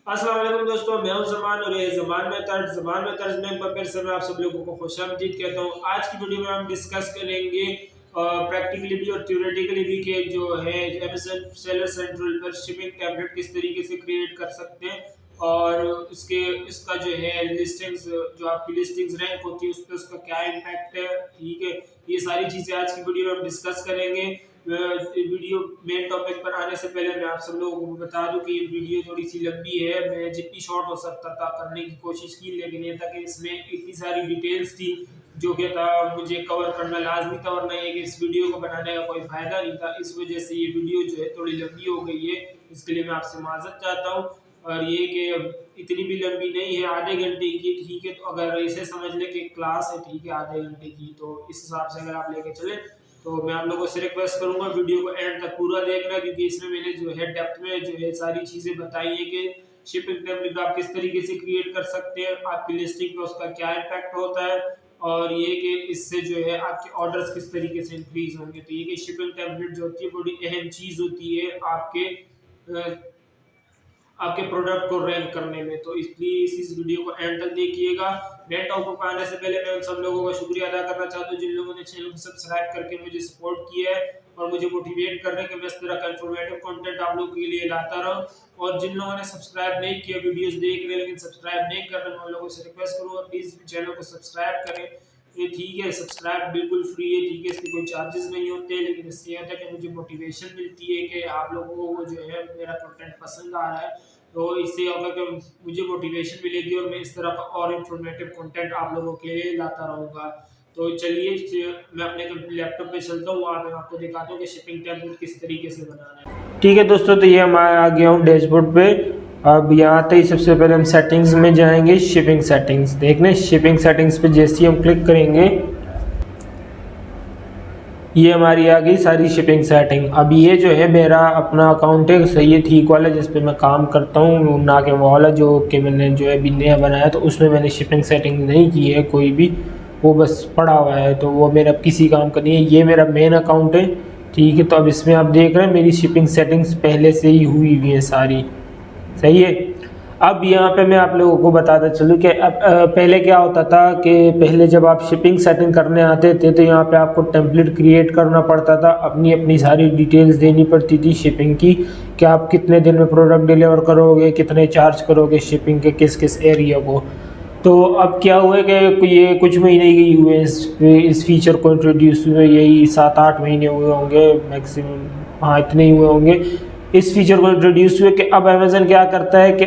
अस्सलाम वालेकुम दोस्तों, मैं हूं ज़मान और ये ज़मान में तर्ज में एक बार फिर से मैं आप सब लोगों को खुशामदीद कहता हूं। आज की वीडियो में हम डिस्कस करेंगे प्रैक्टिकली भी और थ्योरेटिकली भी कि जो है अमेज़न सेलर सेंट्रल पर शिपिंग टेम्पलेट किस तरीके से क्रिएट कर सकते हैं और इसका जो है लिस्टिंग्स, जो आपकी लिस्टिंग्स रैंक होती है उस पर उसका क्या इम्पैक्ट है। ठीक है, ये सारी चीज़ें आज की वीडियो में हम डिस्कस करेंगे। वीडियो मेन टॉपिक पर आने से पहले मैं आप सब लोगों को बता दूं कि ये वीडियो थोड़ी सी लंबी है। मैं जितनी शॉर्ट हो सकता था करने की कोशिश की, लेकिन ये था कि इसमें इतनी सारी डिटेल्स थी जो कि था मुझे कवर करना लाजमी था, वरना ये कि इस वीडियो को बनाने का कोई फायदा नहीं था। इस वजह से ये वीडियो जो है थोड़ी लंबी हो गई है, इसके लिए मैं आपसे माजरत चाहता हूँ। और ये कि इतनी भी लंबी नहीं है, आधे घंटे की। ठीक है, तो अगर ऐसे समझ लें कि क्लास है, ठीक है, आधे घंटे की, तो इस हिसाब से अगर आप लेके चले तो मैं आप लोगों से रिक्वेस्ट करूंगा वीडियो को एंड तक पूरा देखना, क्योंकि इसमें मैंने जो है डेप्थ में जो है सारी चीज़ें बताई है कि शिपिंग टेम्पलेट आप किस तरीके से क्रिएट कर सकते हैं, आपकी लिस्टिंग पे उसका क्या इम्पैक्ट होता है, और ये कि इससे जो है आपके ऑर्डर्स किस तरीके से इंक्रीज होंगे। तो ये कि शिपिंग टेम्पलेट जो होती है बड़ी अहम चीज़ होती है आपके प्रोडक्ट को रैंक करने में। तो इसलिए इस वीडियो को एंड तक देखिएगा। मेन टॉपिक पर आने से पहले मैं उन सब लोगों का शुक्रिया अदा करना चाहता हूँ जिन लोगों ने चैनल को सब्सक्राइब करके मुझे सपोर्ट किया है और मुझे मोटिवेट कर रहे हैं कि मैं इस तरह का इन्फॉर्मेटिव कंटेंट आप लोगों के लिए लाता रहूं। और जिन लोगों ने सब्सक्राइब नहीं किया, वीडियोस देख रहे हैं लेकिन सब्सक्राइब नहीं कर रहे, मैं उन लोगों से रिक्वेस्ट करूँगा प्लीज़ चैनल को सब्सक्राइब करें। ये ठीक है, सब्सक्राइब बिल्कुल फ्री है, ठीक है, इसके कोई चार्जेस नहीं होते, लेकिन इससे यह होता है कि मुझे मोटिवेशन मिलती है कि आप लोगों को जो है मेरा कंटेंट पसंद आ रहा है। तो इससे होगा कि मुझे मोटिवेशन मिलेगी और मैं इस तरह का और इन्फॉर्मेटिव कंटेंट आप लोगों के लिए लाता रहूँगा। तो चलिए मैं अपने लैपटॉप पे चलता हूँ, वहाँ पे आपको दिखाता हूँ कि शिपिंग टेम्पलेट किस तरीके से बनाना है। ठीक है दोस्तों, तो ये मैं आ गया हूँ डैशबोर्ड पे। अब यहाँ आते ही सबसे पहले हम सेटिंग्स में जाएंगे, शिपिंग सेटिंग्स। देखने शिपिंग सेटिंग्स पे जैसे ही हम क्लिक करेंगे ये हमारी आ गई सारी शिपिंग सेटिंग। अब ये जो है मेरा अपना अकाउंट है, सही है, ठीक वाला, जिस पे मैं काम करता हूँ, ना कि वो वाला जो कि मैंने जो है भी नया बनाया, तो उसमें मैंने शिपिंग सेटिंग नहीं की है कोई भी, वो बस पड़ा हुआ है, तो वो मेरा किसी काम का नहीं है। ये मेरा मेन अकाउंट है, ठीक है। तो अब इसमें आप देख रहे हैं मेरी शिपिंग सेटिंग्स पहले से ही हुई हुई है सारी, सही है। अब यहाँ पे मैं आप लोगों को बताता चलूँ कि अब पहले क्या होता था कि पहले जब आप शिपिंग सेटिंग करने आते थे तो यहाँ पे आपको टेम्पलेट क्रिएट करना पड़ता था, अपनी अपनी सारी डिटेल्स देनी पड़ती थी शिपिंग की, कि आप कितने दिन में प्रोडक्ट डिलीवर करोगे, कितने चार्ज करोगे शिपिंग के, किस किस एरिया को। तो अब क्या हुआ कि ये कुछ महीने ही हुए इस फीचर को इंट्रोड्यूस हुए, यही 7-8 महीने हुए होंगे मैक्सिमम, हाँ इतने ही हुए होंगे इस फीचर को इंट्रोड्यूस हुए। कि अब अमेज़न क्या करता है कि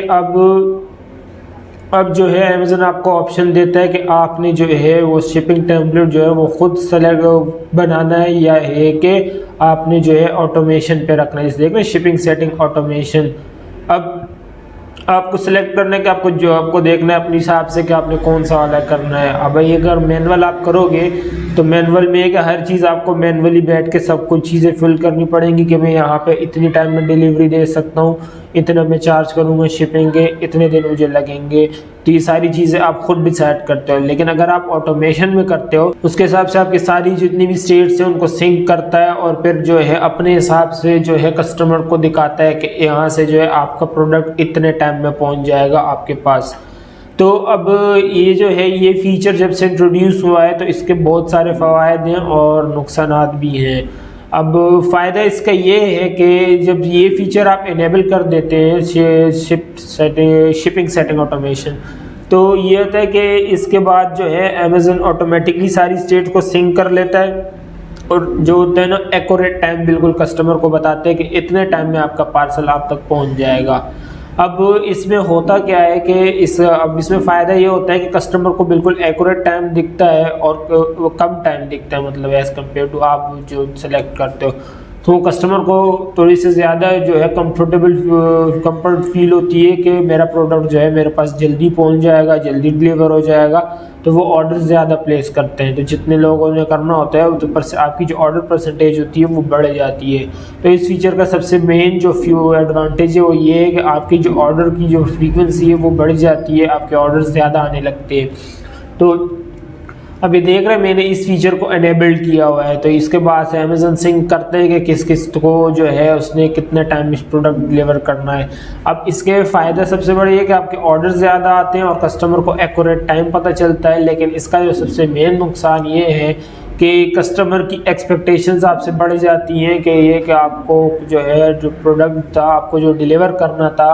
अब जो है अमेज़न आपको ऑप्शन देता है कि आपने जो है वो शिपिंग टेम्पलेट जो है वो खुद सेलेक्ट बनाना है, या है कि आपने जो है ऑटोमेशन पे रखना है। जैसे देख रहे शिपिंग सेटिंग ऑटोमेशन, अब आपको सिलेक्ट करने के आपको देखना है अपने हिसाब से कि आपने कौन सा वाला करना है। अब ये अगर मैनुअल आप करोगे तो मैनुअल में है कि हर चीज़ आपको मैनुअली बैठ के सब कुछ चीज़ें फिल करनी पड़ेंगी कि मैं यहाँ पे इतनी टाइम में डिलीवरी दे सकता हूँ, इतना मैं चार्ज करूँगा शिपिंग के, इतने दिन मुझे लगेंगे। तो ये सारी चीज़ें आप खुद डिसाइड करते हो। लेकिन अगर आप ऑटोमेशन में करते हो उसके हिसाब से आपकी सारी जितनी भी स्टेट्स हैं उनको सिंक करता है और फिर जो है अपने हिसाब से जो है कस्टमर को दिखाता है कि यहाँ से जो है आपका प्रोडक्ट इतने टाइम में पहुँच जाएगा आपके पास। तो अब ये जो है ये फीचर जब से इंट्रोड्यूस हुआ है तो इसके बहुत सारे फ़वायद हैं और नुकसानात भी हैं। अब फ़ायदा इसका ये है कि जब ये फीचर आप इनेबल कर देते हैं शिपिंग सेटिंग ऑटोमेशन, तो ये होता है कि इसके बाद जो है अमेज़न ऑटोमेटिकली सारी स्टेट को सिंक कर लेता है और जो होता है ना एक्यूरेट टाइम बिल्कुल कस्टमर को बताते हैं कि इतने टाइम में आपका पार्सल आप तक पहुंच जाएगा। अब इसमें होता क्या है कि अब इसमें फ़ायदा ये होता है कि कस्टमर को बिल्कुल एक्यूरेट टाइम दिखता है और वो कम टाइम दिखता है, मतलब एज़ कम्पेयर टू आप जो सेलेक्ट करते हो, तो कस्टमर को थोड़ी सी ज़्यादा जो है कंफर्ट फील होती है कि मेरा प्रोडक्ट जो है मेरे पास जल्दी पहुंच जाएगा, जल्दी डिलीवर हो जाएगा, तो वो ऑर्डर ज़्यादा प्लेस करते हैं। तो जितने लोगों ने करना होता है तो आपकी जो ऑर्डर परसेंटेज होती है वो बढ़ जाती है। तो इस फीचर का सबसे मेन जो एडवांटेज है वो ये है कि आपकी जो ऑर्डर की जो फ्रीक्वेंसी है वो बढ़ जाती है, आपके ऑर्डर ज़्यादा आने लगते हैं। तो अभी देख रहे हैं मैंने इस फीचर को एनेबल्ड किया हुआ है। तो इसके बाद से अमेजन सिंक करते हैं कि किस किस को जो है उसने कितने टाइम में प्रोडक्ट डिलीवर करना है। अब इसके फ़ायदे सबसे बड़े ये कि आपके ऑर्डर ज़्यादा आते हैं और कस्टमर को एक्यूरेट टाइम पता चलता है। लेकिन इसका जो सबसे मेन नुकसान ये है कि कस्टमर की एक्सपेक्टेशंस आपसे बढ़ जाती हैं कि ये कि आपको जो है जो प्रोडक्ट था आपको जो डिलीवर करना था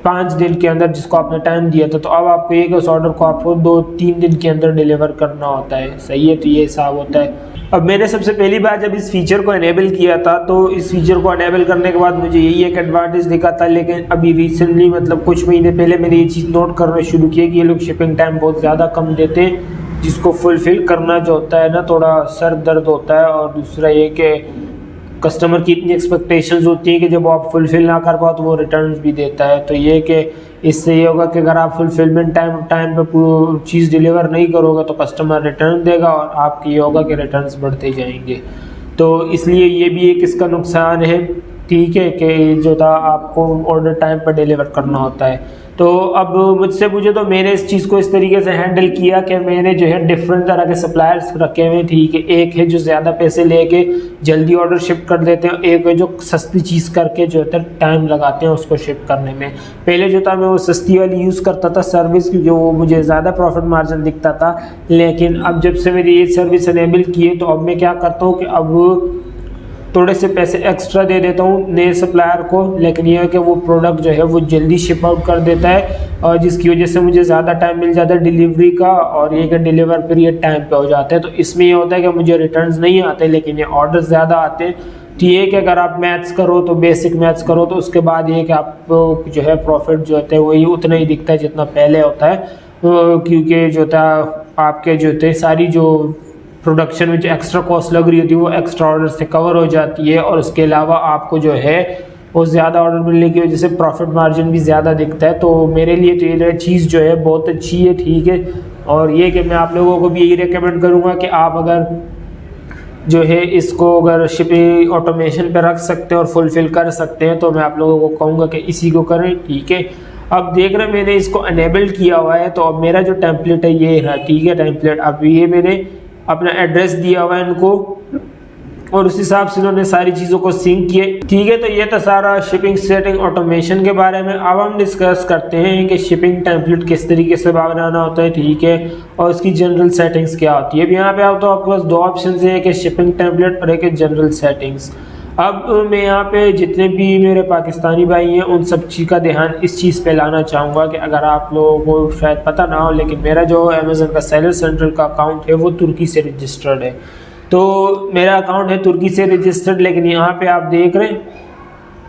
5 दिन के अंदर जिसको आपने टाइम दिया था, तो अब आपको एक उस ऑर्डर को आपको 2-3 दिन के अंदर डिलीवर करना होता है। सही है, तो ये हिसाब होता है। अब मैंने सबसे पहली बार जब इस फीचर को एनेबल किया था तो इस फीचर को एनेबल करने के बाद मुझे यही एक एडवांटेज दिखा था। लेकिन अभी रिसेंटली मतलब कुछ महीने पहले मैंने ये चीज़ नोट करना शुरू किया कि ये लोग शिपिंग टाइम बहुत ज़्यादा कम देते हैं, जिसको फुलफ़िल करना जो होता है ना थोड़ा सर दर्द होता है। और दूसरा ये कि कस्टमर की इतनी एक्सपेक्टेशंस होती हैं कि जब आप फुलफ़िल ना कर पाओ तो वो रिटर्न्स भी देता है। तो ये कि इससे ये होगा कि अगर आप फुलफिलमेंट टाइम पे चीज़ डिलीवर नहीं करोगे तो कस्टमर रिटर्न देगा और आपकी ये होगा कि रिटर्न्स बढ़ते जाएंगे। तो इसलिए ये भी एक इसका नुकसान है, ठीक है, कि जो था आपको ऑर्डर टाइम पर डिलीवर करना होता है। तो अब मुझसे पूछे तो मैंने इस चीज़ को इस तरीके से हैंडल किया कि मैंने जो है डिफरेंट तरह के सप्लायर्स रखे हुए हैं, ठीक है। एक है जो ज़्यादा पैसे लेके जल्दी ऑर्डर शिप कर देते हैं, एक है जो सस्ती चीज़ करके जो है टाइम लगाते हैं उसको शिप करने में। पहले जो था मैं वो सस्ती वाली यूज़ करता था सर्विस, क्योंकि वो मुझे ज़्यादा प्रॉफिट मार्जिन दिखता था। लेकिन अब जब से मेरी ये सर्विस एनेबल की है तो अब मैं क्या करता हूँ कि अब थोड़े से पैसे एक्स्ट्रा दे देता हूँ नए सप्लायर को, लेकिन यह है कि वो प्रोडक्ट जो है वो जल्दी शिप आउट कर देता है और जिसकी वजह से मुझे ज़्यादा टाइम मिल जाता है डिलीवरी का और ये कि डिलीवर पीरियड टाइम पे हो जाता है। तो इसमें ये होता है कि मुझे रिटर्न्स नहीं आते लेकिन ये ऑर्डर ज़्यादा आते हैं। तो ये कि अगर आप मैथ्स करो तो बेसिक मैथ्स करो तो उसके बाद ये कि आपको जो है प्रॉफिट जो होता है वही उतना ही दिखता है जितना पहले होता है, क्योंकि जो था आपके जो थे सारी जो प्रोडक्शन में जो एक्स्ट्रा कॉस्ट लग रही होती है वो एक्स्ट्रा ऑर्डर से कवर हो जाती है और उसके अलावा आपको जो है वो ज़्यादा ऑर्डर मिलने की वजह से प्रॉफिट मार्जिन भी ज़्यादा दिखता है। तो मेरे लिए तो ये चीज़ जो है बहुत अच्छी है, ठीक है। और ये कि मैं आप लोगों को भी यही रेकमेंड करूँगा कि आप अगर जो है इसको अगर शिपिंग ऑटोमेशन पे रख सकते हैं और फुलफिल कर सकते हैं तो मैं आप लोगों को कहूँगा कि इसी को करें, ठीक है। अब देख रहे हैं मैंने इसको एनेबल किया हुआ है तो अब मेरा जो टेम्पलेट है ये है, ठीक है, टेम्पलेट। अब ये मैंने अपना एड्रेस दिया हुआ है इनको और उस हिसाब से उन्होंने सारी चीज़ों को सिंक किए, ठीक है। तो ये था सारा शिपिंग सेटिंग ऑटोमेशन के बारे में। अब हम डिस्कस करते हैं कि शिपिंग टेम्पलेट किस तरीके से बनाना होता है, ठीक है, और उसकी जनरल सेटिंग्स क्या होती है। अब यहाँ पे आप तो आपके पास 2 ऑप्शन है, एक शिपिंग टेम्पलेट और एक है जनरल सेटिंग्स। अब मैं यहाँ पे जितने भी मेरे पाकिस्तानी भाई हैं उन सब चीज़ का ध्यान इस चीज़ पे लाना चाहूँगा कि अगर आप लोगों को शायद पता ना हो लेकिन मेरा जो अमेज़न का सेलर सेंट्रल का अकाउंट है वो तुर्की से रजिस्टर्ड है। तो मेरा अकाउंट है तुर्की से रजिस्टर्ड, लेकिन यहाँ पे आप देख रहे हैं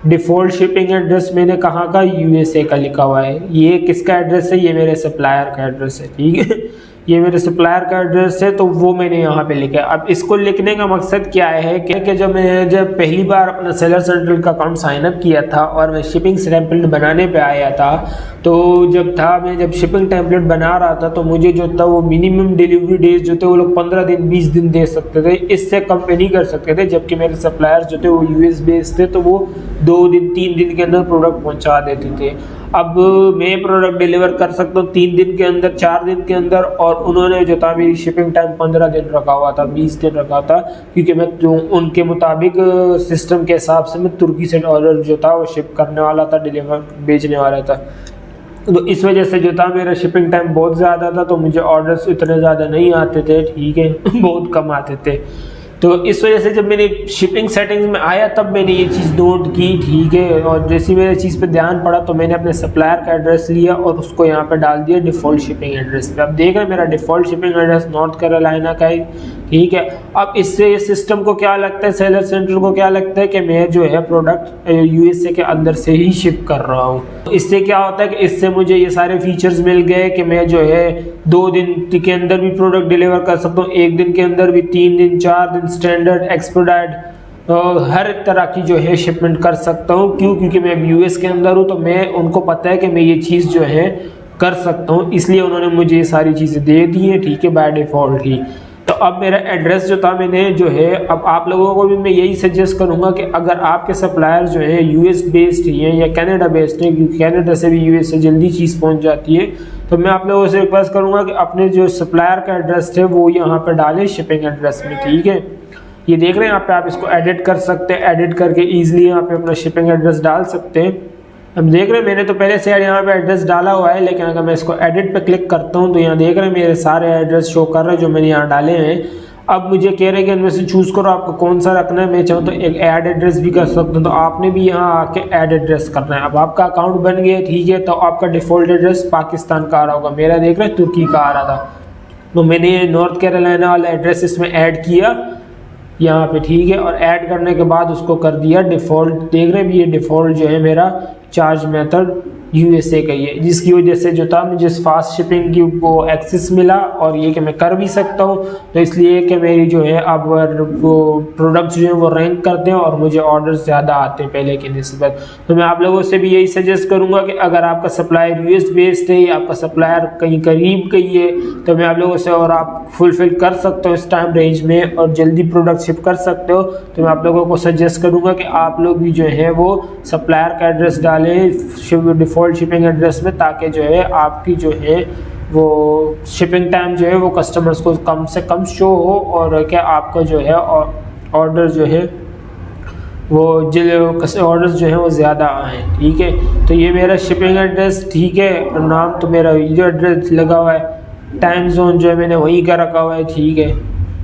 डिफ़ॉल्ट शिपिंग एड्रेस मैंने कहाँ का, USA का लिखा हुआ है। ये किसका एड्रेस है, ये मेरे सप्लायर का एड्रेस है, ठीक है। ये मेरे सप्लायर का एड्रेस है तो वो मैंने यहाँ पे लिखा है। अब इसको लिखने का मकसद क्या है कि जब पहली बार अपना सेलर सेंट्रल का अकाउंट साइन अप किया था और मैं शिपिंग टेम्पलेट बनाने पे आया था तो मैं जब शिपिंग टेम्पलेट बना रहा था तो मुझे जो था वो मिनिमम डिलीवरी डेज जो थे वो लोग 15 दिन 20 दिन दे सकते थे, इससे कम पे नहीं कर सकते थे। जबकि मेरे सप्लायर्स जो थे वो US बेस्ड थे तो वो 2 दिन 3 दिन के अंदर प्रोडक्ट पहुँचा देते थे। अब मैं प्रोडक्ट डिलीवर कर सकता हूँ 3 दिन के अंदर, 4 दिन के अंदर, और उन्होंने जो था मेरी शिपिंग टाइम 15 दिन रखा हुआ था, 20 दिन रखा था, क्योंकि मैं जो उनके मुताबिक सिस्टम के हिसाब से मैं तुर्की से ऑर्डर जो था वो शिप करने वाला था, डिलीवर भेजने वाला था। तो इस वजह से जो था मेरा शिपिंग टाइम बहुत ज़्यादा था तो मुझे ऑर्डर्स इतने ज़्यादा नहीं आते थे, ठीक है, बहुत कम आते थे। तो इस वजह से जब मैंने शिपिंग सेटिंग्स में आया तब मैंने ये चीज़ नोट की, ठीक है। और जैसे मेरे चीज़ पे ध्यान पड़ा तो मैंने अपने सप्लायर का एड्रेस लिया और उसको यहाँ पे डाल दिया डिफ़ॉल्ट शिपिंग एड्रेस पे। अब देख रहे मेरा default shipping address north Carolina का है, ठीक है। अब इससे ये सिस्टम को क्या लगता है, सेलर सेंटर को क्या लगता है कि मैं जो है प्रोडक्ट USA के अंदर से ही शिप कर रहा हूँ। इससे क्या होता है कि इससे मुझे ये सारे फीचर्स मिल गए कि मैं जो है 2 दिन के अंदर भी प्रोडक्ट डिलीवर कर सकता हूँ, 1 दिन के अंदर भी, 3 दिन, 4 दिन, स्टैंडर्ड, एक्सपेडाइट, हर तरह की जो है शिपमेंट कर सकता हूँ। क्यों? क्योंकि मैं US के अंदर हूँ तो मैं उनको पता है कि मैं ये चीज़ जो है कर सकता हूँ, इसलिए उन्होंने मुझे ये सारी चीज़ें दे दी हैं, ठीक है, बाय डिफ़ॉल्ट ही। तो अब मेरा एड्रेस जो था मैंने जो है, अब आप लोगों को भी मैं यही सजेस्ट करूंगा कि अगर आपके सप्लायर जो है यूएस बेस्ड हैं या कनाडा बेस्ड हैं, क्योंकि कनाडा से भी यूएस से जल्दी चीज़ पहुंच जाती है, तो मैं आप लोगों से रिक्वेस्ट करूंगा कि अपने जो सप्लायर का एड्रेस है वो यहाँ पे डालें शिपिंग एड्रेस में। ठीक है, ये देख रहे हैं यहाँ पे, आप इसको एडिट कर सकते हैं, एडिट करके ईजिली यहाँ पे अपना शिपिंग एड्रेस डाल सकते हैं। अब देख रहे हैं मैंने तो पहले से यहाँ पे एड्रेस डाला हुआ है, लेकिन अगर मैं इसको एडिट पे क्लिक करता हूँ तो यहाँ देख रहे हैं मेरे सारे एड्रेस शो कर रहे हैं जो मैंने यहाँ डाले हैं। अब मुझे कह रहे हैं कि इनमें से चूज़ करो आपको कौन सा रखना है। मैं चाहूँ तो एक ऐड एड्रेस भी कर सकता हूँ, तो आपने भी यहाँ आके ऐड एड्रेस करना है। अब आपका अकाउंट बन गया, ठीक है, तो आपका डिफ़ॉल्ट एड्रेस पाकिस्तान का आ रहा होगा, मेरा देख रहे हैं तुर्की का आ रहा था, तो मैंने नॉर्थ कैरोलिना वाला एड्रेस इसमें ऐड किया यहाँ पे। ठीक है, और ऐड करने के बाद उसको कर दिया डिफ़ॉल्ट। देख रहे हैं ये डिफ़ॉल्ट जो है मेरा चार्ज मेथड यूएसए का ही है, जिसकी वजह से जो था मुझे फास्ट शिपिंग की वो एक्सेस मिला, और ये कि मैं कर भी सकता हूँ, तो इसलिए कि मेरी जो है अब वो प्रोडक्ट्स जो है वो रैंक करते हैं और मुझे ऑर्डर ज़्यादा आते हैं पहले की निस्बत। तो मैं आप लोगों से भी यही सजेस्ट करूँगा कि अगर आपका सप्लायर यूएस बेस्ड है या आपका सप्लायर कहीं करीब कहीं है, तो मैं आप लोगों से, और आप फुलफिल कर सकते हो इस टाइम रेंज में और जल्दी प्रोडक्ट शिप कर सकते हो, तो मैं आप लोगों को सजेस्ट करूँगा कि आप लोग भी जो है वो सप्लायर का एड्रेस डालें डिफ़ॉल्ट शिपिंग एड्रेस में, ताकि जो है आपकी जो है वो शिपिंग टाइम जो है वो कस्टमर्स को कम से कम शो हो, और क्या आपका जो है ऑर्डर जो है वो ऑर्डर्स जो है वो ज़्यादा आए। ठीक है, तो ये मेरा शिपिंग एड्रेस, ठीक है, और नाम तो मेरा जो एड्रेस लगा हुआ है, टाइम जोन जो है मैंने वहीं का रखा हुआ है। ठीक है,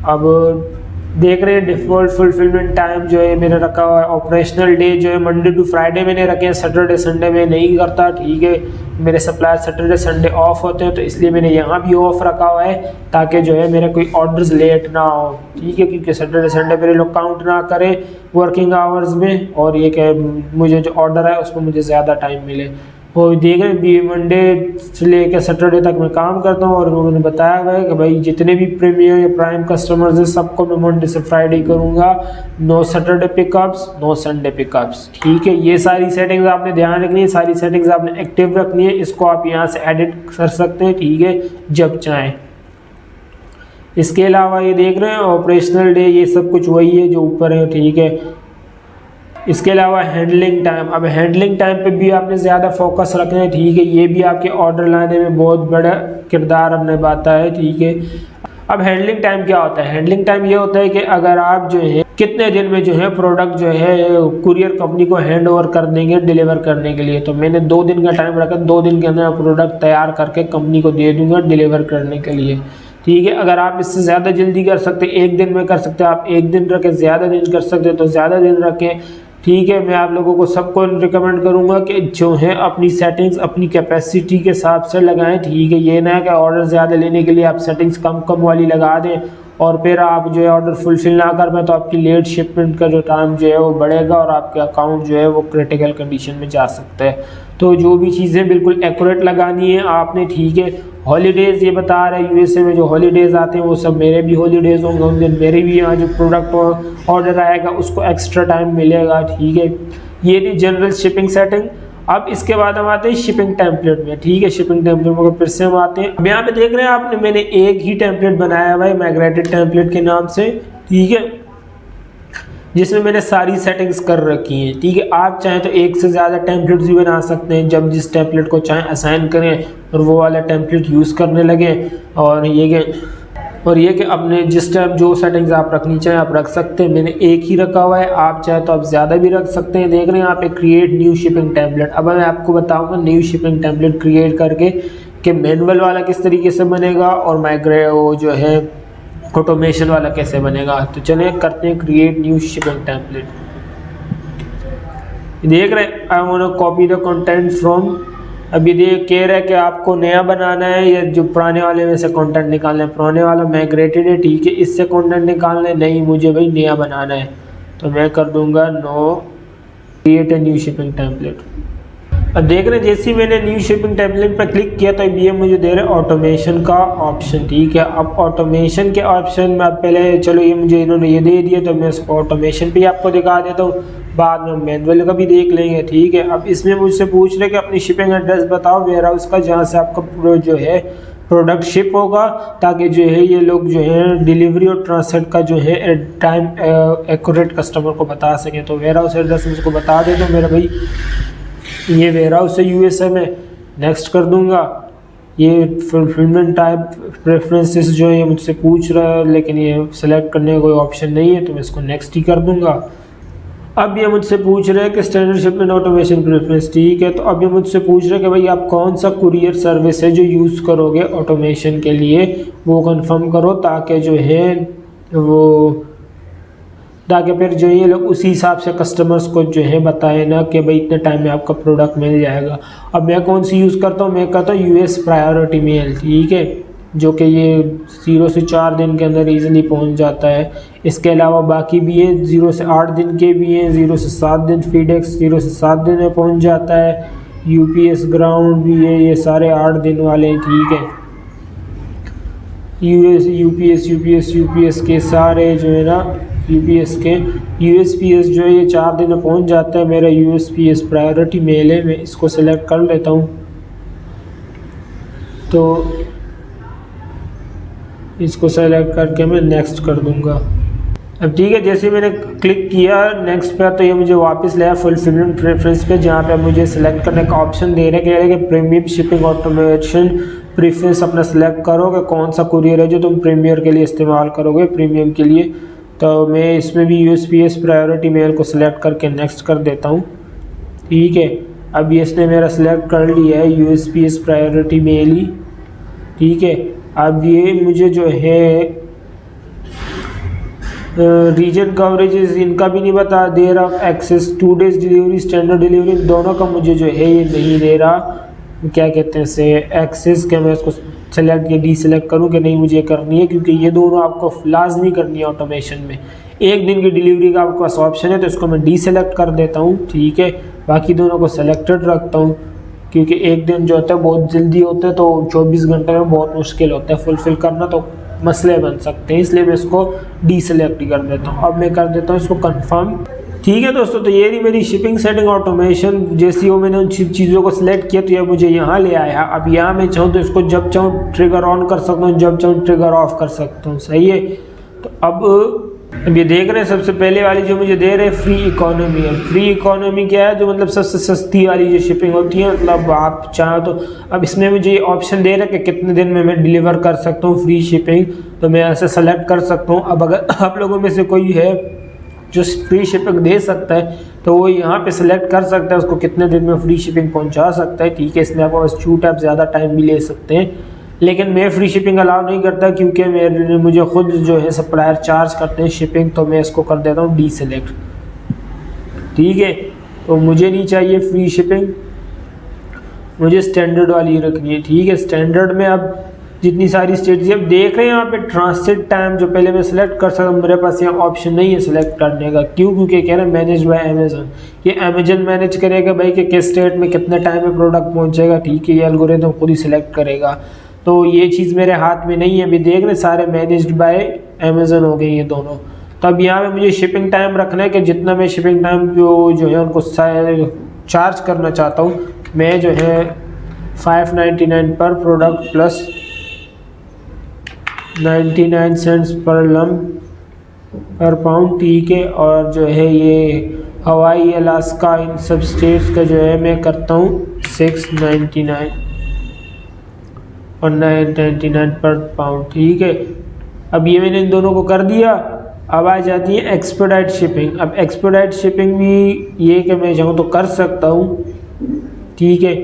अब देख रहे हैं डिफ़ॉल्ट फुलफिलमेंट टाइम जो है मेरा रखा हुआ है, ऑपरेशनल डे जो है मंडे टू फ्राइडे मैंने रखे हैं, सैटरडे संडे में नहीं करता। ठीक है, मेरे सप्लायर सैटरडे संडे ऑफ होते हैं, तो इसलिए मैंने यहाँ भी ऑफ रखा हुआ है ताकि जो है मेरे कोई ऑर्डर्स लेट ना हो। ठीक है, क्योंकि सैटरडे संडे मेरे लोग काउंट ना करें वर्किंग आवर्स में, और ये कि मुझे जो ऑर्डर है उसमें मुझे ज़्यादा टाइम मिले। वो देख रहे हैं मंडे से लेकर सैटरडे तक मैं काम करता हूँ, और उन्होंने बताया हुआ है कि भाई जितने भी प्रीमियम या प्राइम कस्टमर्स हैं सबको मैं मंडे से फ्राइडे करूँगा, no Saturday pickups, no Sunday pickups. ठीक है, ये सारी सेटिंग्स आपने ध्यान रखनी है, सारी सेटिंग्स आपने एक्टिव रखनी है, इसको आप यहाँ से एडिट कर सकते हैं। ठीक है, जब चाहें। इसके अलावा ये देख रहे हैं ऑपरेशनल डे, ये सब कुछ वही है जो ऊपर है। ठीक है, इसके अलावा हैंडलिंग टाइम, अब हैंडलिंग टाइम पे भी आपने ज़्यादा फोकस रखना है। ठीक है, ये भी आपके ऑर्डर लाने में बहुत बड़ा किरदार अब निभाता है। ठीक है, अब हैंडलिंग टाइम क्या होता है? हैंडलिंग टाइम ये होता है कि अगर आप जो है कितने दिन में जो है प्रोडक्ट जो है कुरियर कंपनी को हैंड ओवर कर देंगे डिलीवर करने के लिए, तो मैंने 2 दिन का टाइम रखा, 2 दिन के अंदर प्रोडक्ट तैयार करके कंपनी को दे दूंगा डिलीवर करने के लिए। ठीक है, अगर आप इससे ज़्यादा जल्दी कर सकते, 1 दिन में कर सकते, आप 1 दिन रखें, ज़्यादा दिन कर सकते तो ज़्यादा दिन रखें। ठीक है, मैं आप लोगों को सबको रिकमेंड करूंगा कि जो है अपनी सेटिंग्स अपनी कैपेसिटी के हिसाब से लगाएं। ठीक है, ये ना है कि ऑर्डर ज़्यादा लेने के लिए आप सेटिंग्स कम वाली लगा दें और फिर आप जो है ऑर्डर फुलफिल ना कर पाए, तो आपकी लेट शिपमेंट का जो टाइम जो है वो बढ़ेगा और आपके अकाउंट जो है वो क्रिटिकल कंडीशन में जा सकता है। तो जो भी चीज़ें बिल्कुल एक्यूरेट लगानी है आपने। ठीक है, हॉलीडेज़ ये बता रहे हैं यूएसए में जो हॉलीडेज़ आते हैं वो सब मेरे भी हॉलीडेज़ होंगे उन दिन, मेरे भी यहाँ जो प्रोडक्ट ऑर्डर आएगा उसको एक्स्ट्रा टाइम मिलेगा। ठीक है, ये थी जनरल शिपिंग सेटिंग। अब इसके बाद हम आते हैं शिपिंग टेम्पलेट में। ठीक है, शिपिंग टेम्पलेट में फिर से हम आते हैं। अब यहाँ पे देख रहे हैं आपने मैंने एक ही टेम्पलेट बनाया हुआ है माइग्रेटेड टेम्पलेट के नाम से। ठीक है, जिसमें मैंने सारी सेटिंग्स कर रखी हैं। ठीक है, आप चाहें तो एक से ज़्यादा टेम्पलेट्स भी बना सकते हैं, जब जिस टेम्पलेट को चाहें असाइन करें और वो वाला टेम्पलेट यूज़ करने लगें। और ये कि अपने जिस टाइम जो सेटिंग्स आप रखनी चाहें आप रख सकते हैं। मैंने एक ही रखा हुआ है, आप चाहे तो आप ज़्यादा भी रख सकते हैं। देख रहे हैं यहाँ पे क्रिएट न्यू शिपिंग टेम्पलेट। अब मैं आपको बताऊँगा न्यू शिपिंग टेम्पलेट क्रिएट करके कि मैनुअल वाला किस तरीके से बनेगा और वो जो है ऑटोमेशन वाला कैसे बनेगा। तो चलिए करते हैं क्रिएट न्यू शिपिंग टेम्पलेट। देख रहे हैं I want to copy the content from, अभी कह रहा है कि आपको नया बनाना है या जो पुराने वाले में से कंटेंट निकालना है। पुराने वाला माइग्रेटेड है, ठीक है, इससे कंटेंट निकालना है, नहीं मुझे भाई नया बनाना है। तो मैं कर दूंगा no create a new shipping template. अब देख रहे हैं जैसे ही मैंने न्यू शिपिंग टेम्पलेट पर क्लिक किया तो ये मुझे दे रहे हैं ऑटोमेशन का ऑप्शन। ठीक है, अब ऑटोमेशन के ऑप्शन में आप पहले चलो ये मुझे इन्होंने ये दे दिया तो मैं इसको ऑटोमेशन भी आपको दिखा देता हूँ, बाद में मैनुअल का भी देख लेंगे। ठीक है, अब इसमें मुझसे पूछ रहे कि अपनी शिपिंग एड्रेस बताओ वेयर हाउस का, जहाँ से आपका जो है प्रोडक्ट शिप होगा, ताकि जो है ये लोग जो है डिलीवरी और ट्रांसपोर्ट का जो है टाइम एक्यूरेट कस्टमर को बता सकें। तो वेयर हाउस एड्रेस उसको बता दे तो मेरा भाई ये वेयर हाउस है यूएसए में, नेक्स्ट कर दूंगा। ये फुलफिलमेंट टाइप प्रेफरेंसेस जो है मुझसे पूछ रहा है, लेकिन ये सेलेक्ट करने का कोई ऑप्शन नहीं है, तो मैं इसको नेक्स्ट ही कर दूंगा। अब ये मुझसे पूछ रहे हैं कि स्टैंडर्ड शिपमेंट ऑटोमेशन प्रेफरेंस, ठीक है। तो अब ये मुझसे पूछ रहे हैं कि भाई आप कौन सा कुरियर सर्विस है जो यूज़ करोगे ऑटोमेशन के लिए, वो कंफर्म करो, ताकि जो है वो ताकि फिर जो ये लोग उसी हिसाब से कस्टमर्स को जो है बताए ना कि भाई इतने टाइम में आपका प्रोडक्ट मिल जाएगा। अब मैं कौन सी यूज़ करता हूँ, मैं करता हूँ यूएस प्रायोरिटी मेल, ठीक है, जो कि ये 0 से 4 दिन के अंदर इजीली पहुंच जाता है। इसके अलावा बाकी भी है, 0 से 8 दिन के भी हैं, 0 से 7 दिन, फीडेक्स 0 से 7 दिन में पहुंच जाता है, यूपीएस ग्राउंड भी है, ये सारे 8 दिन वाले हैं, ठीक है। यूपीएस के सारे जो है ना यूपीएस के यूएसपीएस जो है ये 4 दिन में पहुंच जाता है। मेरा यूएसपीएस प्रायोरिटी मेल है, मैं इसको सेलेक्ट कर लेता हूँ। तो इसको सेलेक्ट करके मैं नेक्स्ट कर दूंगा। अब ठीक है, जैसे मैंने क्लिक किया नेक्स्ट पे तो ये मुझे वापस लाया फुलफिलमेंट प्रेफरेंस पे, जहाँ पे मुझे सेलेक्ट करने का ऑप्शन दे रहे हैं कि प्रीमियम शिपिंग ऑटोमेशन प्रेफरेंस अपना सेलेक्ट करो कि कौन सा कुरियर है जो तुम प्रीमियर के लिए इस्तेमाल करोगे, प्रीमियम के लिए। तो मैं इसमें भी यूएसपीएस प्रायोरिटी मेल को सिलेक्ट करके नेक्स्ट कर देता हूँ, ठीक है। अब ये इसने मेरा सिलेक्ट कर लिया है यूएसपीएस प्रायोरिटी मेल ही, ठीक है। अब ये मुझे जो है रीजन कवरेजेस इनका भी नहीं बता दे रहा, access 2 days delivery, standard delivery, दोनों का मुझे जो है ये नहीं दे रहा, क्या कहते हैं से एक्सेस के। मैं इसको सेलेक्ट या डी सेलेक्ट करूँ कि नहीं मुझे करनी है, क्योंकि ये दोनों आपको लाजमी करनी है ऑटोमेशन में। 1 दिन की डिलीवरी का आपके पास ऑप्शन है, तो इसको मैं डी सेलेक्ट कर देता हूँ, ठीक है। बाकी दोनों को सेलेक्टेड रखता हूँ, क्योंकि 1 दिन जो होता है बहुत जल्दी होता है, तो 24 घंटे में बहुत मुश्किल होता है फुलफिल करना, तो मसले बन सकते हैं, इसलिए मैं इसको डी सेलेक्ट ही कर देता हूँ। अब मैं कर देता हूँ इसको कंफर्म, ठीक है दोस्तों। तो ये रही मेरी शिपिंग सेटिंग ऑटोमेशन। जैसी वो मैंने उन चीज़ों को सिलेक्ट किया तो ये मुझे यहाँ ले आया। अब यहाँ मैं चाहूँ तो इसको जब चाहूँ ट्रिगर ऑन कर सकता हूँ, जब चाहूँ ट्रिगर ऑफ कर सकता हूँ, सही है। तो अब ये देख रहे हैं सबसे पहले वाली जो मुझे दे रहे हैं फ्री इकोनॉमी है। फ्री इकोनॉमी क्या है, जो मतलब सबसे सस्ती वाली जो शिपिंग होती है, मतलब आप चाहो तो अब इसमें मुझे ये ऑप्शन दे रहा है कि कितने दिन में मैं डिलीवर कर सकता हूँ फ्री शिपिंग, तो मैं ऐसे सेलेक्ट कर सकता हूँ। अब अगर आप लोगों में से कोई है जो फ्री शिपिंग दे सकता है तो वो यहाँ पे सेलेक्ट कर सकता है उसको कितने दिन में फ्री शिपिंग पहुँचा सकता है, ठीक है। इसमें आप बस छूट आप ज़्यादा टाइम भी ले सकते हैं, लेकिन मैं फ्री शिपिंग अलाउ नहीं करता, क्योंकि मुझे खुद जो है सप्लायर चार्ज करते हैं शिपिंग, तो मैं इसको कर देता हूँ डी सेलेक्ट, ठीक है। तो मुझे नहीं चाहिए फ्री शिपिंग, मुझे स्टैंडर्ड वाली रखनी है, ठीक है। स्टैंडर्ड में अब जितनी सारी स्टेट्स अब देख रहे हैं यहाँ पे ट्रांसिट टाइम जो पहले मैं सेलेक्ट कर सकता हूँ, मेरे पास यहाँ ऑप्शन नहीं है सेलेक्ट करने का, क्यों? क्योंकि कह रहे हैं मैनेज बाय अमेजन, ये अमेजन मैनेज करेगा भाई कि किस स्टेट में कितने टाइम में प्रोडक्ट पहुँचेगा, ठीक है। ये एल्गोरिथम खुद ही सिलेक्ट करेगा, तो ये चीज़ मेरे हाथ में नहीं है। अभी देख रहे सारे मैनेज्ड बाय अमेजन हो गए ये दोनों। तो अब यहाँ पे मुझे शिपिंग टाइम रखना है कि जितना मैं शिपिंग टाइम जो है उनको चार्ज करना चाहता हूँ, मैं जो है 599 पर प्रोडक्ट प्लस 99 सेंट्स पर पर पाउंड, ठीक है। और जो है ये हवाई, अलास्का, इन सब स्टेट्स का जो है मैं करता हूँ 699 और 999 पर पाउंड, ठीक है। अब ये मैंने इन दोनों को कर दिया। अब आ जाती है एक्सपेडाइट शिपिंग। अब एक्सपेडाइट शिपिंग भी ये कि मैं चाहूँ तो कर सकता हूँ, ठीक है।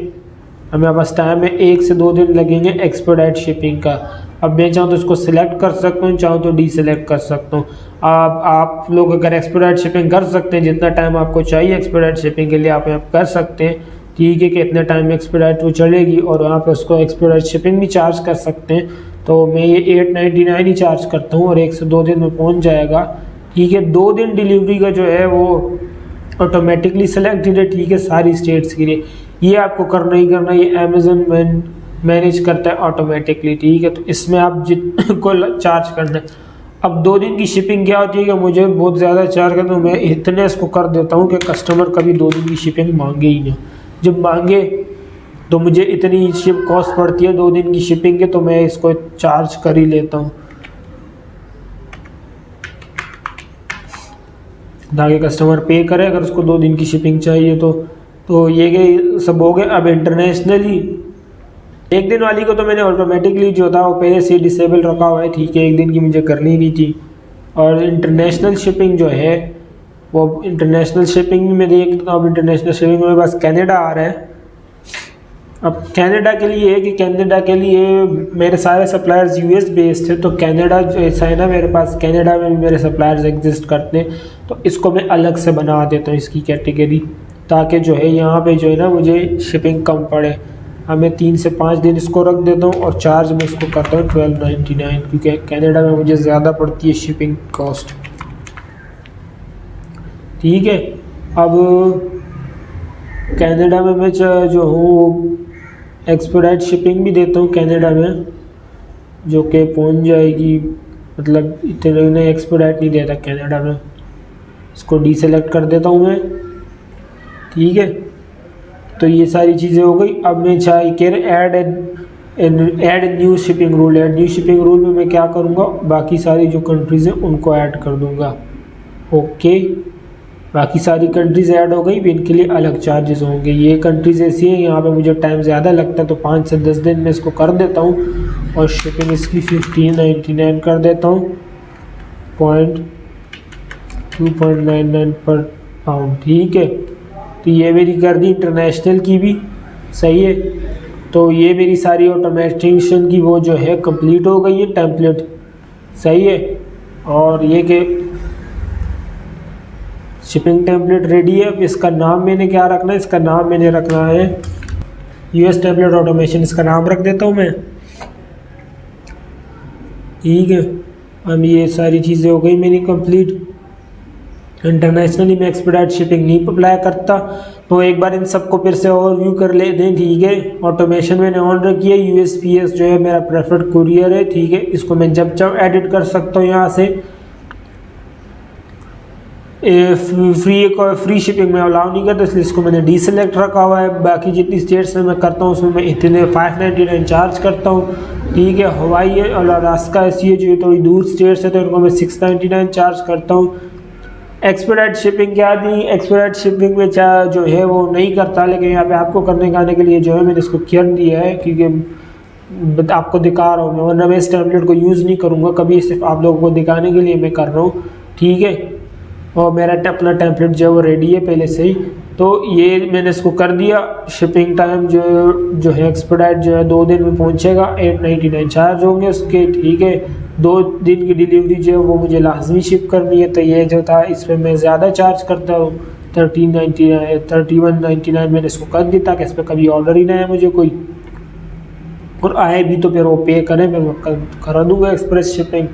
अब मेरे पास टाइम है 1 से 2 दिन लगेंगे एक्सपेडाइट शिपिंग का। अब मैं चाहूँ तो इसको सिलेक्ट कर सकता हूँ, चाहूँ तो डी सेलेक्ट कर सकता हूँ। आप लोग अगर एक्सपेडाइट शिपिंग कर सकते हैं, जितना टाइम आपको चाहिए एक्सपेडाइट शिपिंग के लिए आप कर सकते हैं, ठीक है, कि इतने टाइम में एक्सपेडाइट वो चलेगी, और वहाँ पे उसको एक्सपेडाइट शिपिंग भी चार्ज कर सकते हैं। तो मैं ये 899 ही चार्ज करता हूँ और 1 से 2 दिन में पहुँच जाएगा, ठीक है। 2 दिन डिलीवरी का जो है वो ऑटोमेटिकली सेलेक्टेड है, ठीक है, सारी स्टेट्स के लिए। ये आपको करना ही करना, ये अमेजन मैनेज करता है ऑटोमेटिकली, ठीक है। तो इसमें आप जिनको चार्ज करना है। अब 2 दिन की शिपिंग क्या होती है कि मुझे बहुत ज़्यादा चार्ज करता हूँ, मैं इतने इसको कर देता हूँ कि कस्टमर कभी 2 दिन की शिपिंग मांगे ही नहीं। जब मांगे तो मुझे इतनी शिप कॉस्ट पड़ती है 2 दिन की शिपिंग के, तो मैं इसको चार्ज कर ही लेता हूँ ताकि कस्टमर पे करे अगर उसको 2 दिन की शिपिंग चाहिए तो ये सब हो गए। अब इंटरनेशनली 1 दिन वाली को तो मैंने ऑटोमेटिकली जो था वो पहले से डिसेबल रखा हुआ है, ठीक है, 1 दिन की मुझे करनी नहीं थी। और इंटरनेशनल शिपिंग जो है वो इंटरनेशनल शिपिंग में देख लेता हूँ। अब इंटरनेशनल शिपिंग में बस कनाडा आ रहा है। अब कनाडा के लिए है कि कनाडा के लिए मेरे सारे सप्लायर्स यूएस बेस्ड थे, तो कनाडा जो ऐसा है ना, मेरे पास कनाडा में भी मेरे सप्लायर्स एग्जिस्ट करते हैं, तो इसको मैं अलग से बना देता हूँ इसकी कैटेगरी, ताकि जो है यहाँ पे जो है ना मुझे शिपिंग कम पड़े। अब मैं 3 से 5 दिन इसको रख देता हूँ और चार्ज मैं इसको करता हूँ 1299, क्योंकि कनाडा में मुझे ज़्यादा पड़ती है शिपिंग कॉस्ट, ठीक है। अब कनाडा में मैं जो हूँ एक्सपेडाइट शिपिंग भी देता हूँ कनाडा में, जो कि पहुँच जाएगी, मतलब इतने एक्सपेडाइट नहीं देता कनाडा में। इसको डीसेलेक्ट कर देता हूँ मैं, ठीक है। तो ये सारी चीज़ें हो गई। अब मैं चाहे कह add new shipping rule, add new shipping rule में मैं क्या करूँगा, बाकी सारी जो कंट्रीज़ हैं उनको ऐड कर दूँगा। ओके, बाकी सारी कंट्रीज़ ऐड हो गई, इनके लिए अलग चार्जेस होंगे। ये कंट्रीज़ ऐसी हैं यहाँ पे मुझे टाइम ज़्यादा लगता है, तो 5 से 10 दिन में इसको कर देता हूँ और शिपिंग इसकी 1599 कर देता हूँ, 2.99 पर पाउंड, ठीक है। तो ये मेरी कर दी इंटरनेशनल की भी, सही है। तो ये मेरी सारी ऑटोमेशन की वो जो है कंप्लीट हो गई है टेम्पलेट, सही है। और ये कि शिपिंग टेम्पलेट रेडी है। अब इसका नाम मैंने क्या रखना है, इसका नाम मैंने रखना है यूएस टेम्पलेट ऑटोमेशन, इसका नाम रख देता हूँ मैं, ठीक है। अब ये सारी चीज़ें हो गई मेरी कंप्लीट। इंटरनेशनली मैं एक्सपेडाइट शिपिंग नहीं अप्लाई करता, तो एक बार इन सबको फिर से ओवरव्यू कर लेते हैं, ठीक है। ऑटोमेशन मैंने ऑन रखी है, यूएसपीएस जो है मेरा प्रेफर्ड कुरियर है, ठीक है। इसको मैं जब चाहूँ एडिट कर सकता हूँ यहाँ से। फ्री शिपिंग में अलाउ नहीं करता, इसलिए इसको मैंने डीसेलेक्ट रखा हुआ है। बाकी जितनी स्टेट्स में मैं करता हूँ उसमें मैं इतने 599 चार्ज करता हूँ, ठीक है। हवाई है और अलास्का ऐसी है जो थोड़ी दूर स्टेट्स है, तो इनको मैं 699 चार्ज करता हूँ। एक्सपेडाइट शिपिंग क्या थी, एक्सपेडाइट शिपिंग में जो है वो नहीं करता, लेकिन यहाँ पे आपको करने के आने के लिए जो है मैंने इसको कर दिया है, क्योंकि आपको दिखा रहा हूँ मैं, वरना मैं इस टेम्पलेट को यूज़ नहीं करूँगा कभी, सिर्फ आप लोगों को दिखाने के लिए मैं कर रहा हूँ, ठीक है। और मेरा अपना टेम्पलेट जो है वो रेडी है पहले से ही, तो ये मैंने इसको कर दिया। शिपिंग टाइम जो है एक्सपेडाइट जो है 2 दिन में पहुंचेगा, 899 चार्ज होंगे उसके, ठीक है। 2 दिन की डिलीवरी जो है वो मुझे लाजमी शिप करनी है, तो ये जो था इस पर मैं ज़्यादा चार्ज करता हूँ, 3199 मैंने इसको कर दिया, ताकि इस पर कभी ऑर्डर ही ना आए मुझे कोई, और आए भी तो फिर वो पे करें, मैं करा दूँगा एक्सप्रेस शिपिंग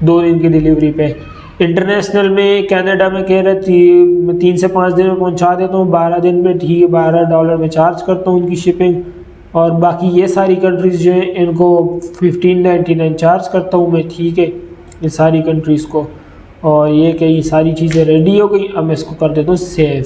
2 दिन की डिलीवरी पे। इंटरनेशनल में कनाडा में कह रहे थी 3 से 5 दिन में पहुंचा देता हूँ, 12 दिन में, ठीक है, $12 में चार्ज करता हूँ उनकी शिपिंग। और बाकी ये सारी कंट्रीज़ जो है इनको 1599 चार्ज करता हूँ मैं, ठीक है, ये सारी कंट्रीज़ को। और ये कि ये सारी चीज़ें रेडी हो गई, अब मैं इसको कर देता हूँ सेव,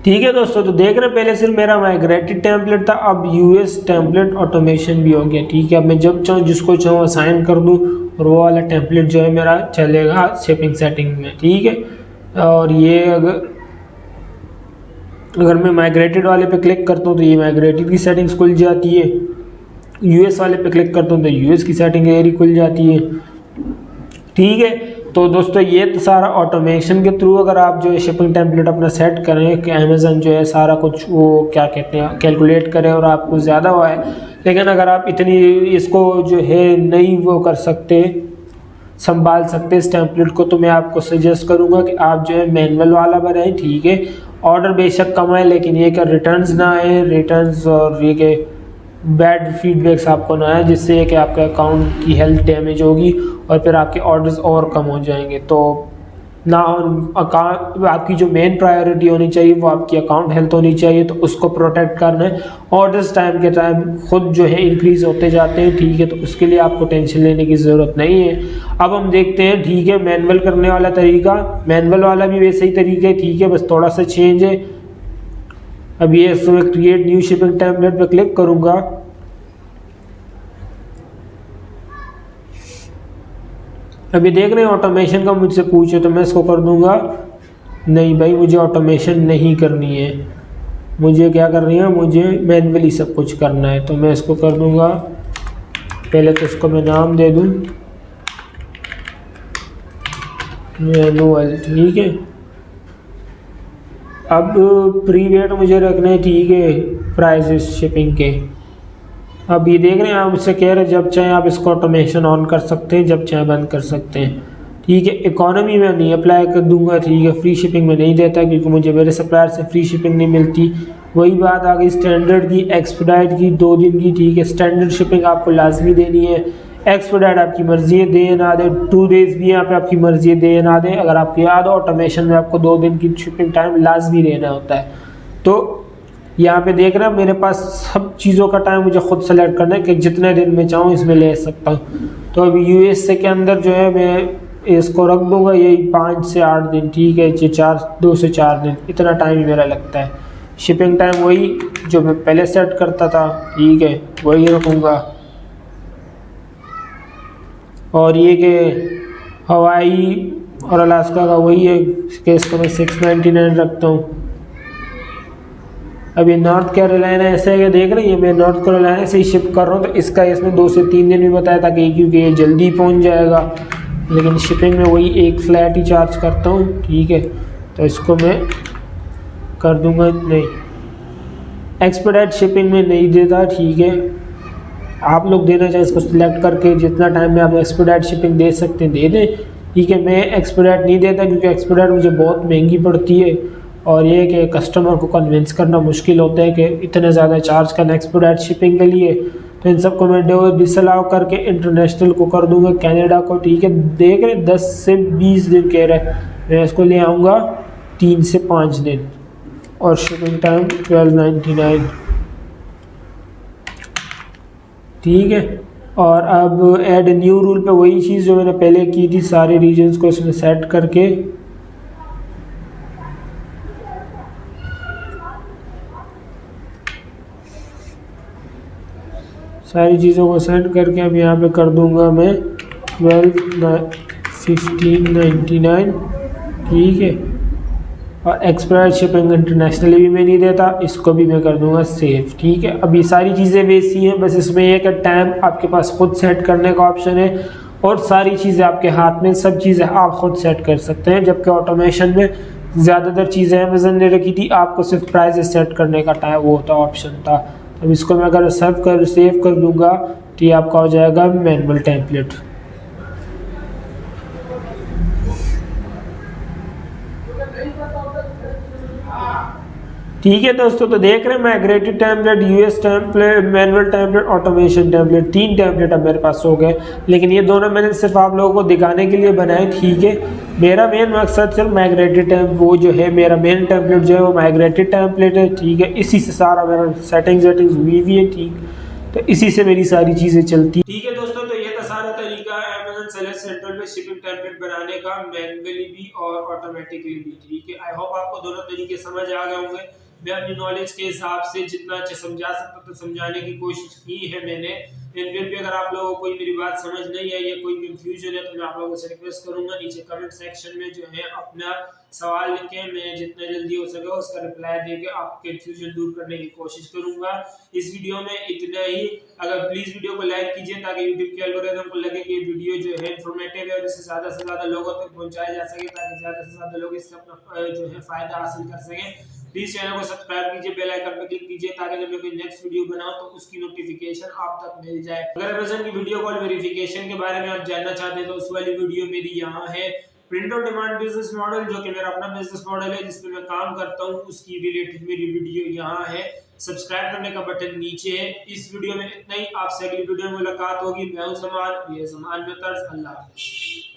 ठीक है दोस्तों। तो देख रहे पहले सिर्फ मेरा माइग्रेटेड टेम्पलेट था, अब यूएस टेम्पलेट ऑटोमेशन भी हो गया, ठीक है। अब मैं जब चाहूँ जिसको चाहूँ असाइन कर दूँ और वो वाला टेम्पलेट जो है मेरा चलेगा शिपिंग सेटिंग में, ठीक है। और ये अगर मैं माइग्रेटेड वाले पे क्लिक करता हूँ तो ये माइग्रेटेड की सेटिंग्स खुल जाती है, यूएस वाले पे क्लिक करता हूँ तो यूएस की सेटिंग एरी खुल जाती है, ठीक है। तो दोस्तों ये तो सारा ऑटोमेशन के थ्रू अगर आप जो है शिपिंग टेम्पलेट अपना सेट करें कि अमेज़न जो है सारा कुछ वो क्या कहते हैं कैलकुलेट करे और आपको ज़्यादा हुआ है, लेकिन अगर आप इतनी इसको जो है नहीं वो कर सकते, संभाल सकते इस टेम्पलेट को, तो मैं आपको सजेस्ट करूंगा कि आप जो है मैनुअल वाला बनाएं, ठीक है। ऑर्डर बेशक कम आए, लेकिन ये कि रिटर्न्स ना आए, रिटर्न्स और ये कि बैड फीडबैक्स आपको ना आए, जिससे कि आपके अकाउंट की हेल्थ डैमेज होगी और फिर आपके ऑर्डर्स और कम हो जाएंगे। तो ना अकाउंट आपकी जो मेन प्रायोरिटी होनी चाहिए वो आपकी अकाउंट हेल्थ होनी चाहिए, तो उसको प्रोटेक्ट करना है। ऑर्डर्स टाइम के टाइम खुद जो है इंक्रीज होते जाते हैं, ठीक है, तो उसके लिए आपको टेंशन लेने की ज़रूरत नहीं है। अब हम देखते हैं, ठीक है, मैनुअल करने वाला तरीका, मैनुअल वाला भी वैसे ही तरीका है, ठीक है, बस थोड़ा सा चेंज है। अब ये क्रिएट न्यू शिपिंग टेम्पलेट पे क्लिक करूंगा। अभी देख रहे हैं ऑटोमेशन का मुझसे पूछे तो मैं इसको कर दूंगा नहीं भाई, मुझे ऑटोमेशन नहीं करनी है, मुझे क्या करनी है, मुझे मैन्युअली सब कुछ करना है। तो मैं इसको कर दूंगा, पहले तो इसको मैं नाम दे दूं मैनुअल, ठीक है। अब प्रीवेट मुझे रखने, ठीक है, प्राइसेस शिपिंग के। अब ये देख रहे हैं आप, इससे कह रहे हैं जब चाहे आप इसको ऑटोमेशन ऑन कर सकते हैं, जब चाहे बंद कर सकते हैं, ठीक है। इकोनॉमी में नहीं अप्लाई कर दूंगा, ठीक है। फ्री शिपिंग में नहीं देता क्योंकि मुझे मेरे सप्लायर से फ्री शिपिंग नहीं मिलती। वही बात आ गई स्टैंडर्ड की, एक्सपेडाइट की 2 दिन की, ठीक है। स्टैंडर्ड शिपिंग आपको लाजमी देनी है, एक्सपेडाइट आपकी मर्जी है दे ना दे, 2 डेज भी यहाँ पे आपकी मर्जी है दे ना दे। अगर आपको याद हो ऑटोमेशन में आपको 2 दिन की शिपिंग टाइम लाजमी देना होता है। तो यहाँ पे देख रहे हैं मेरे पास सब चीज़ों का टाइम मुझे खुद सेलेक्ट करना है कि जितने दिन में चाहूँ इसमें ले सकता हूँ। तो अभी यूएसए के अंदर जो है मैं इसको रख दूंगा यही 5 से 8 दिन, ठीक है। 2 से 4 दिन इतना टाइम ही मेरा लगता है। शिपिंग टाइम वही जो मैं पहले सेट करता था, ठीक है, वही रखूँगा। और ये कि हवाई और अलास्का का वही है कि इसको मैं 699 रखता हूँ। अभी नॉर्थ कैरोलिना ऐसे है कि देख रही है मैं नॉर्थ कैरोलिना से ही शिप कर रहा हूँ, तो इसका इसने 2 से 3 दिन भी बताया था कि क्योंकि ये जल्दी पहुँच जाएगा, लेकिन शिपिंग में वही एक फ्लैट ही चार्ज करता हूँ, ठीक है। तो इसको मैं कर दूंगा नहीं, एक्सपेडाइट शिपिंग में नहीं देता, ठीक है। आप लोग देना चाहें इसको सिलेक्ट करके जितना टाइम में आप एक्सपेडाइट शिपिंग दे सकते हैं दे दें, ठीक है। मैं एक्सपेडाइट नहीं देता क्योंकि एक्सपेडाइट मुझे बहुत महंगी पड़ती है और ये कि कस्टमर को कन्विंस करना मुश्किल होता है कि इतने ज़्यादा चार्ज करना एक्सपेडाइट शिपिंग के लिए। तो इन सबको मैं डिसअलाउ करके इंटरनेशनल को कर दूंगा, कनाडा को, ठीक है। देख रहे 10 से 20 दिन कह रहे हैं, मैं इसको ले आऊँगा 3 से 5 दिन और शिपिंग टाइम 1299, ठीक है। और अब ऐड न्यू रूल पे वही चीज़ जो मैंने पहले की थी, सारे रीजन्स को इसमें सेट करके सारी चीज़ों को सेट करके अब यहाँ पे कर दूंगा मैं 1599, ठीक है। और एक्सपायर शिपिंग इंटरनेशनली भी मैं नहीं देता, इसको भी मैं कर दूंगा सेव, ठीक है। अब ये सारी चीज़ें वैसी हैं, बस इसमें यह कि टाइम आपके पास खुद सेट करने का ऑप्शन है और सारी चीज़ें आपके हाथ में, सब चीज़ें आप खुद सेट कर सकते हैं। जबकि ऑटोमेशन में ज़्यादातर चीज़ें अमेज़न ने रखी थी, आपको सिर्फ प्राइस सेट करने का टाइम वो होता ऑप्शन था। अब इसको मैं अगर सेव कर दूंगा तो ये आपका हो जाएगा मैनुअल टेम्पलेट। ठीक है दोस्तों, तो देख रहे हैं migrated template, US template, manual template, automation template, 3 template अब मेरे पास हो गए। लेकिन ये दोनों मैंने सिर्फ आप लोगों को दिखाने के लिए बनाए, ठीक है। मेरा मेन मकसद सिर्फ माइग्रेटेड वो जो है मेरा मेन टेम्पलेट जो है वो माइग्रेटेड टेम्पलेट है, ठीक है। इसी से सारा मेरा सेटिंग्स हुई भी है, ठीक, तो इसी से मेरी सारी चीज़ें चलती, ठीक है दोस्तों। तो ये था सारा तरीका अमेज़न सेलर सेंट्रल में शिपिंग टेम्पलेट बनाने का, मैनुअली भी और ऑटोमेटिकली भी, ठीक है। आई होप आपको दोनों तरीके समझ आ गए होंगे। मैं अपनी नॉलेज के हिसाब से जितना अच्छा समझा सकता तो समझाने की कोशिश की है मैंने। फिर भी अगर आप लोगों को कोई मेरी बात समझ नहीं आई या कोई कंफ्यूजन है तो मैं आप लोगों से रिक्वेस्ट करूंगा नीचे कमेंट सेक्शन में जो है अपना सवाल लिखें, मैं जितना जल्दी हो सके उसका रिप्लाई देके आपके कंफ्यूजन दूर करने की कोशिश करूंगा। इस वीडियो में इतना ही। अगर प्लीज वीडियो को लाइक कीजिए ताकि यूट्यूब के एल्गोरिथम को लगे कि वीडियो जो है इंफॉर्मेटिव है और इसे ज्यादा से ज्यादा लोगों तक पहुंचाया जा सके ताकि ज्यादा से ज्यादा लोग इससे अपना जो है फायदा हासिल कर सकें। प्लीज चैनल को सब्सक्राइब कीजिए, बेल आइकन पर क्लिक कीजिए ताकि जब मैं कोई नेक्स्ट वीडियो बनाऊं तो उसकी नोटिफिकेशन आप तक मिल जाए। अगर अमेज़न की वीडियो कॉल वेरिफिकेशन के बारे में आप जानना चाहते हैं तो उस वाली वीडियो मेरी यहाँ है। Print on demand business model जो कि मेरा अपना बिजनेस मॉडल है जिसपे मैं काम करता हूँ, उसकी रिलेटेड मेरी वीडियो यहाँ है। सब्सक्राइब करने का बटन नीचे है। इस वीडियो में इतना ही। आपसे अगली वीडियो में मुलाकात होगी। मैं हूं ज़मान, ये ज़मान मेथड्स। अल्लाह हाफ़िज़।